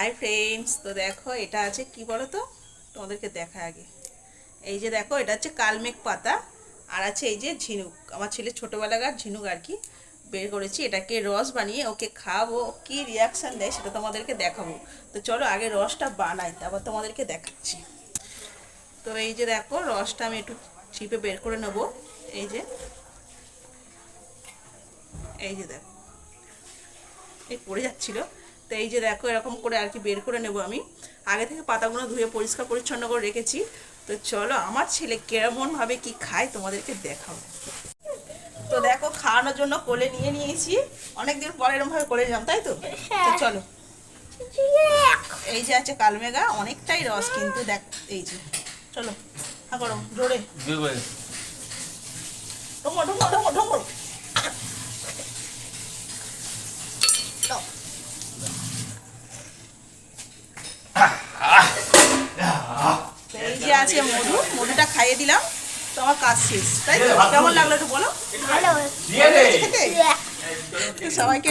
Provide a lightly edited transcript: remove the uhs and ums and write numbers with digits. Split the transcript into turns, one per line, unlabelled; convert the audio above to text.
Hi friends, তো দেখো এটা আছে কি বলো তো, তোমাদেরকে দেখা আগে। এই যে দেখো, এটা হচ্ছে কালমেঘ পাতা, আর আছে এই যে ঝিনুক। আমার ছেলে ছোটোবেলাকার ঝিনুক আর কি বের করেছি, এটাকে রস বানিয়ে ওকে খাওয়াবো। কি রিয়াকশান দেয় সেটা তোমাদেরকে দেখাবো। তো চলো আগে রসটা বানাই, তারপর তোমাদেরকে দেখাচ্ছি। তো এই যে দেখো, রসটা আমি একটু চিপে বের করে নেব। এই যে এই যে দেখো, এই পড়ে যাচ্ছিল। তো এই যে দেখো, এরকম করে আর কি বের করে নেব আমি। আগে থেকে পাতাগুলো ধুয়ে পরিষ্কার পরিচ্ছন্ন করে রেখেছি। তো চলো আমার ছেলে কেমনভাবে কি খায় তোমাদেরকে দেখাবো। তো দেখো, খাওয়ানোর জন্য কোলে নিয়ে নিয়েছি। অনেকদিন পরে এরকমভাবে কোলে নিলাম, তাই তো? তো চলো, এই যে আছে কালমেঘা, অনেকটাই রস কিন্তু দেখ। এই যে চলো, হ্যাঁ করো জোরে, ঢোমো ঢোমো ঢোমো ঢোমো। এই যে আছে মধু, মধুটা খাইয়ে দিলাম। তো আমার কাজ শেষ, তাই তো? কেমন লাগলো একটু বলো।
ভালো
খেতে সবাইকে